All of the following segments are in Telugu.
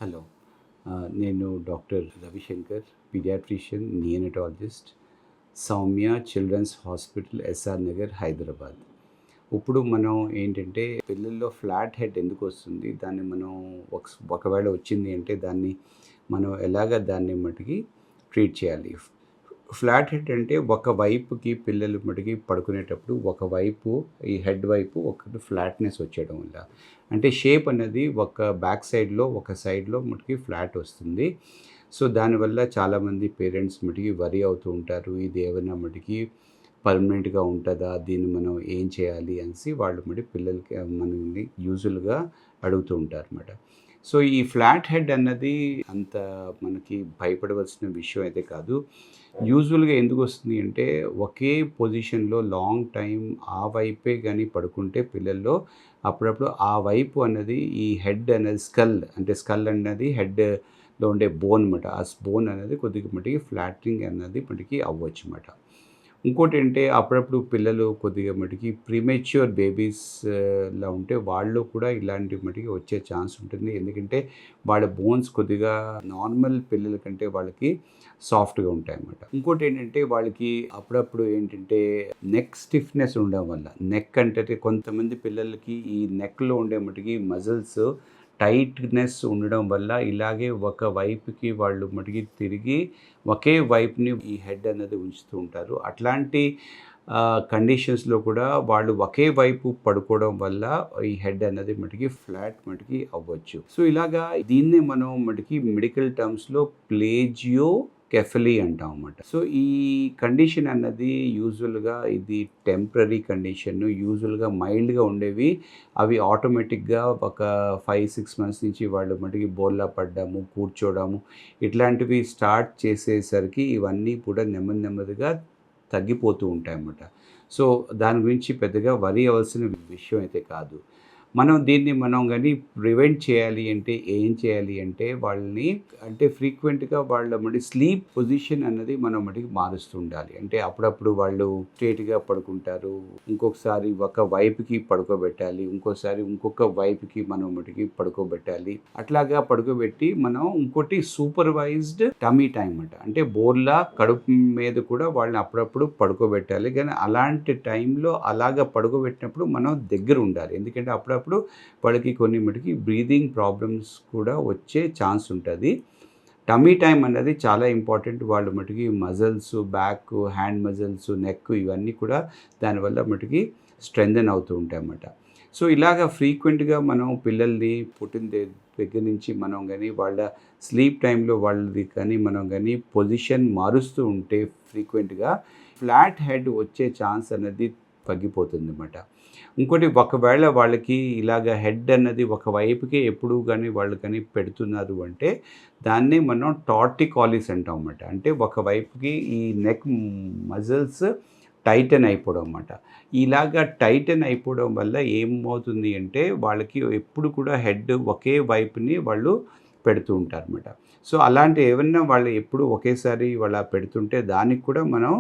హలో. నేను doctor Ravishankar, paediatrician, neonatologist, Soumya children's hospital, SR Nagar, Hyderabad. ఇప్పుడు మనం ఏంటంటే పిల్లల్లో ఫ్లాట్ హెడ్ ఎందుకు వస్తుంది, దాన్ని మనం ఒకవేళ వచ్చింది అంటే దాన్ని మనం దాన్ని మటుకి ట్రీట్ చేయాలి. ఫ్లాట్ హెడ్ అంటే ఒక వైపుకి పిల్లలు మటుకి పడుకునేటప్పుడు ఒకవైపు ఈ హెడ్ వైపు ఒకటి ఫ్లాట్నెస్ వచ్చేయడం వల్ల, అంటే షేప్ అనేది ఒక బ్యాక్ సైడ్లో ఒక సైడ్లో మటుకి ఫ్లాట్ వస్తుంది. సో దానివల్ల చాలామంది పేరెంట్స్ మటుకి వరి అవుతూ ఉంటారు, ఇది ఏమైనా మటుకి పర్మనెంట్గా ఉంటుందా, దీన్ని మనం ఏం చేయాలి అనేసి వాళ్ళు మటుకి పిల్లలకి మనల్ని యూజువల్గా అడుగుతూ ఉంటారు అన్నమాట. సో ఈ ఫ్లాట్ హెడ్ అన్నది అంత మనకి భయపడవలసిన విషయం అయితే కాదు. యూజువల్గా ఎందుకు వస్తుంది అంటే ఒకే పొజిషన్లో లాంగ్ టైం ఆ వైపే కానీ పడుకుంటే పిల్లల్లో అప్పుడప్పుడు ఆ వైపు అన్నది ఈ హెడ్ అనేది స్కల్ అన్నది హెడ్లో ఉండే బోన్ అన్నమాట. ఆ బోన్ అనేది కొద్దిగా మటుకి ఫ్లాటింగ్ అన్నది మటుకి అవ్వచ్చు అన్నమాట. ఇంకోటి ఏంటంటే అప్పుడప్పుడు పిల్లలు కొద్దిగా మటుకి ప్రీమెచ్యూర్ బేబీస్ లా ఉంటే వాళ్ళు కూడా ఇలాంటి మటుకి వచ్చే ఛాన్స్ ఉంటుంది. ఎందుకంటే వాళ్ళ బోన్స్ కొద్దిగా నార్మల్ పిల్లల కంటే వాళ్ళకి సాఫ్ట్గా ఉంటాయి అన్నమాట. ఇంకోటి ఏంటంటే వాళ్ళకి అప్పుడప్పుడు ఏంటంటే నెక్ స్టిఫ్నెస్ ఉండడం వల్ల, నెక్ అంటే కొంతమంది పిల్లలకి ఈ నెక్లో ఉండే మటుకి మజిల్స్ టైట్నెస్ ఉండడం వల్ల ఇలాగే ఒక వైపుకి వాళ్ళు మటుకి తిరిగి ఒకే వైపుని ఈ హెడ్ అనేది ఉంచుతూ ఉంటారు. అట్లాంటి కండిషన్స్లో కూడా వాళ్ళు ఒకే వైపు పడుకోవడం వల్ల ఈ హెడ్ అనేది మటుకి ఫ్లాట్ మటుకి అవ్వచ్చు. సో ఇలాగా దీన్నే మనం మటుకి మెడికల్ టర్మ్స్లో ప్లేజియో కెఫలీ అంటాం అన్నమాట. సో ఈ కండిషన్ అన్నది యూజువల్గా ఇది టెంపరీ కండిషన్. యూజువల్గా మైల్డ్గా ఉండేవి అవి ఆటోమేటిక్గా ఒక 5-6 మంత్స్ నుంచి వాళ్ళు మటుకి బోర్లా పడ్డాము, కూర్చోవడము ఇట్లాంటివి స్టార్ట్ చేసేసరికి ఇవన్నీ కూడా నెమ్మదిగా తగ్గిపోతూ ఉంటాయన్నమాట. సో దాని గురించి పెద్దగా వరి అవ్వాల్సిన విషయం అయితే కాదు. దీన్ని మనం కానీ ప్రివెంట్ చేయాలి అంటే ఏం చేయాలి అంటే వాళ్ళని ఫ్రీక్వెంట్గా వాళ్ళ స్లీప్ పొజిషన్ అన్నది మనం మటుకి మారుస్తూ ఉండాలి. అంటే అప్పుడప్పుడు వాళ్ళు స్ట్రేట్గా పడుకుంటారు, ఇంకొకసారి ఒక వైపుకి పడుకోబెట్టాలి, ఇంకోసారి ఇంకొక వైపుకి మనం మటుకి పడుకోబెట్టాలి. అట్లాగా పడుకోబెట్టి మనం ఇంకోటి సూపర్వైజ్డ్ టమీ టైం అంటే బోర్లా కడుపు మీద కూడా వాళ్ళని అప్పుడప్పుడు పడుకోబెట్టాలి. కానీ అలాంటి టైంలో అలాగా పడుకోబెట్టినప్పుడు మనం దగ్గర ఉండాలి. ఎందుకంటే అప్పుడప్పుడు వాళ్ళకి కొన్ని మటుకి బ్రీదింగ్ ప్రాబ్లమ్స్ కూడా వచ్చే ఛాన్స్ ఉంటుంది. టమీ టైం అనేది చాలా ఇంపార్టెంట్. వాళ్ళ మటుకి muscles, back, hand muscles, neck ఇవన్నీ కూడా దానివల్ల మటుకి స్ట్రెంథెన్ అవుతూ ఉంటాయి అన్నమాట. సో ఇలాగ ఫ్రీక్వెంట్గా మనం పిల్లల్ని పుట్టిన దగ్గర నుంచి మనం కానీ వాళ్ళ స్లీప్ టైంలో వాళ్ళది కానీ మనం కానీ పొజిషన్ మారుస్తూ ఉంటే ఫ్రీక్వెంట్గా ఫ్లాట్ హెడ్ వచ్చే ఛాన్స్ అనేది తగ్గిపోతుంది అన్నమాట. ఇంకోటి ఒకవేళ వాళ్ళకి ఇలాగ హెడ్ అన్నది ఒకవైపుకే ఎప్పుడు కానీ వాళ్ళు కానీ పెడుతున్నారు అంటే దాన్నే మనం టార్టికాలిస్ అంటాం అన్నమాట. అంటే ఒకవైపుకి ఈ నెక్ మజిల్స్ టైటన్ అయిపోవడం అన్నమాట. ఇలాగా టైటన్ అయిపోవడం వల్ల ఏమవుతుంది అంటే వాళ్ళకి ఎప్పుడు కూడా హెడ్ ఒకే వైపుని వాళ్ళు పెడుతూ ఉంటారన్నమాట. సో అలాంటి ఏమన్నా వాళ్ళు ఎప్పుడు ఒకేసారి వాళ్ళ పెడుతుంటే దానికి కూడా మనం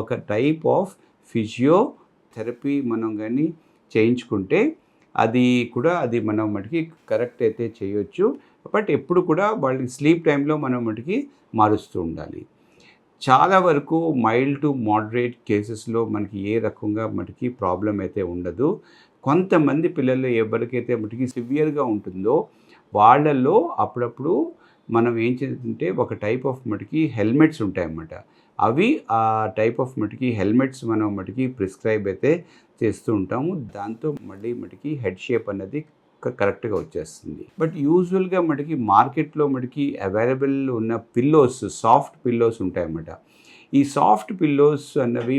ఒక టైప్ ఆఫ్ ఫిజియోథెరపీ మనం కానీ చేయించుకుంటే అది మనం మటుకి కరెక్ట్ అయితే చేయొచ్చు. బట్ ఎప్పుడు కూడా వాళ్ళకి స్లీప్ టైంలో మనం మటుకి మారుస్తూ ఉండాలి. చాలా వరకు మైల్డ్ టు మోడరేట్ కేసెస్లో మనకి ఏ రకంగా మటుకి ప్రాబ్లం అయితే ఉండదు. కొంతమంది పిల్లలు ఎవరికైతే మటుకి సివియర్గా ఉంటుందో వాళ్ళల్లో అప్పుడప్పుడు మనం ఏం చేస్తుంటే ఒక టైప్ ఆఫ్ మటుకి హెల్మెట్స్ ఉంటాయన్నమాట. అవి ఆ టైప్ ఆఫ్ మటుకి హెల్మెట్స్ మనం మటుకి ప్రిస్క్రైబ్ అయితే చేస్తూ ఉంటాము. దాంతో మటుకి హెడ్ షేప్ అనేది కరెక్ట్గా వచ్చేస్తుంది. బట్ యూజువల్గా మటుకి మార్కెట్లో మటుకి అవైలబుల్ ఉన్న పిల్లోస్, సాఫ్ట్ పిల్లోస్ ఉంటాయన్నమాట. ఈ సాఫ్ట్ పిల్లోస్ అన్నవి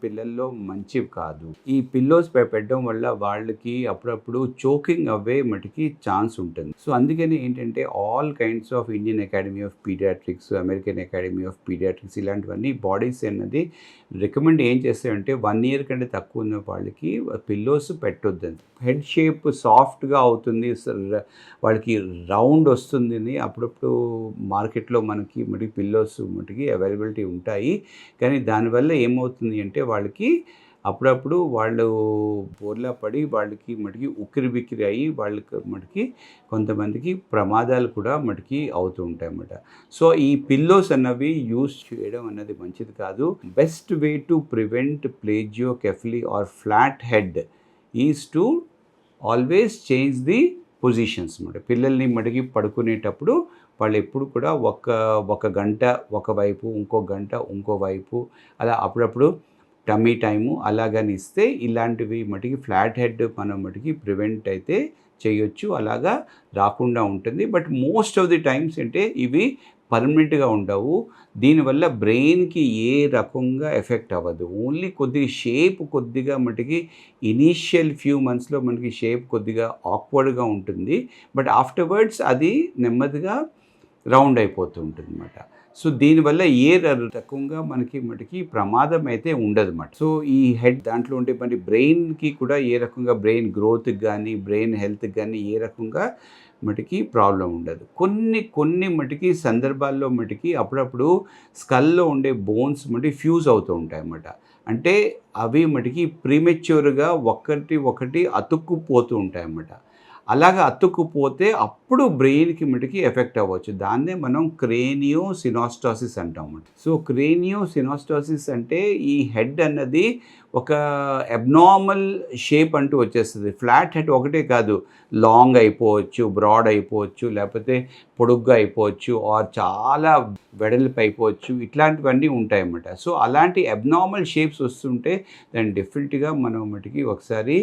పిల్లల్లో మంచివి కాదు. ఈ పిల్లోస్ పెట్టడం వల్ల వాళ్ళకి అప్పుడప్పుడు చోకింగ్ అవ్వే మటుకి ఛాన్స్ ఉంటుంది. సో అందుకని ఏంటంటే all kinds of Indian academy of paediatrics, American academy of paediatrics ఇలాంటివన్నీ బాడీస్ అన్నది రికమెండ్ ఏం చేస్తాయంటే 1 year కంటే తక్కువ ఉన్న వాళ్ళకి పిల్లోస్ పెట్టొద్దని. హెడ్ షేప్ సాఫ్ట్గా అవుతుంది, వాళ్ళకి రౌండ్ వస్తుంది. అప్పుడప్పుడు మార్కెట్లో మటుకి పిల్లోస్ మటుకి అవైలబిలిటీ ఉంటాయి. కానీ దానివల్ల ఏమవుతుంది అంటే వాళ్ళకి అప్పుడప్పుడు వాళ్ళు బోర్లా పడి వాళ్ళకి మటుకి ఉక్కిరిబిక్కిరి అయ్యి వాళ్ళకి మటుకి కొంతమందికి ప్రమాదాలు కూడా మటుకి అవుతూ ఉంటాయన్నమాట. సో ఈ పిల్లోస్ అన్నవి యూస్ చేయడం అన్నది మంచిది కాదు. Best way to prevent plagiocephaly or flat head is to always change the positions అన్నమాట. పిల్లల్ని మటుకి పడుకునేటప్పుడు వాళ్ళు ఎప్పుడు కూడా ఒక గంట ఒకవైపు, ఇంకో గంట ఇంకోవైపు, అలా అప్పుడప్పుడు టమ్మీ టైము అలాగని ఇస్తే ఇలాంటివి మటుకి ఫ్లాట్ హెడ్ మనం మటుకి ప్రివెంట్ అయితే చేయొచ్చు. అలాగా రాకుండా ఉంటుంది. But most of the times అంటే ఇవి పర్మనెంట్గా ఉండవు. దీనివల్ల బ్రెయిన్కి ఏ రకంగా ఎఫెక్ట్ అవ్వదు. ఓన్లీ కొద్దిగా షేప్ కొద్దిగా మటుకి ఇనీషియల్ ఫ్యూ మంత్స్లో మనకి షేప్ కొద్దిగా ఆక్వర్డ్గా ఉంటుంది. బట్ ఆఫ్టర్వర్డ్స్ అది నెమ్మదిగా రౌండ్ అయిపోతూ ఉంటుంది అన్నమాట. సో దీనివల్ల ఏ రకంగా మటుకి ప్రమాదం అయితే ఉండదన్నమాట. సో ఈ హెడ్ దాంట్లో ఉండే మరి బ్రెయిన్కి కూడా ఏ రకంగా బ్రెయిన్ గ్రోత్కి కానీ బ్రెయిన్ హెల్త్కి కానీ ఏ రకంగా మటుకి ప్రాబ్లం ఉండదు. కొన్ని మటుకి సందర్భాల్లో మటుకి అప్పుడప్పుడు స్కల్లో ఉండే బోన్స్ మటుకి ఫ్యూజ్ అవుతూ ఉంటాయి అన్నమాట. అంటే అవి మటుకి ప్రీమెచ్యూర్గా ఒకటి అతుక్కుపోతూ ఉంటాయి అన్నమాట. అలాగా అతుక్కుపోతే అప్పుడు బ్రెయిన్కి మటుకి ఎఫెక్ట్ అవ్వచ్చు. దాన్నే మనం క్రేనియో సినాస్టాసిస్ అంటాం. సో క్రేనియో సినాస్టాసిస్ అంటే ఈ హెడ్ అన్నది ఒక అబ్నార్మల్ షేప్ అంటూ వచ్చేస్తుంది. ఫ్లాట్ హెడ్ ఒకటే కాదు, లాంగ్ అయిపోవచ్చు, బ్రాడ్ అయిపోవచ్చు, లేకపోతే పొడుగ్గా అయిపోవచ్చు, ఆర్ చాలా వెడల్పు అయిపోవచ్చు. ఇట్లాంటివన్నీ ఉంటాయన్నమాట. సో అలాంటి అబ్నార్మల్ షేప్స్ వస్తుంటే దాన్ని డెఫినెట్గా మనం మటుకి ఒకసారి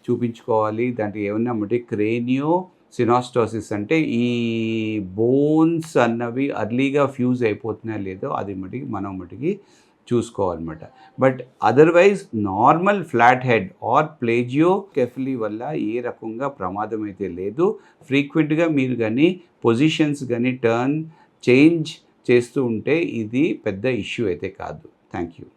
చూపించుకోవాలి. దాంట్లో ఏమన్నా మటుకి క్రేనియో సినాస్టాసిస్ అంటే ఈ బోన్స్ అన్నవి అర్లీగా ఫ్యూజ్ అయిపోతున్నాయో లేదో అది మనం మటుకి చూసుకోవాలన్నమాట. But otherwise normal flat head or plagiocephaly వల్ల ఏ రకంగా ప్రమాదం అయితే లేదు. ఫ్రీక్వెంట్గా మీరు కానీ పొజిషన్స్ కానీ చేంజ్ చేస్తూ ఉంటే ఇది పెద్ద ఇష్యూ అయితే కాదు. Thank you.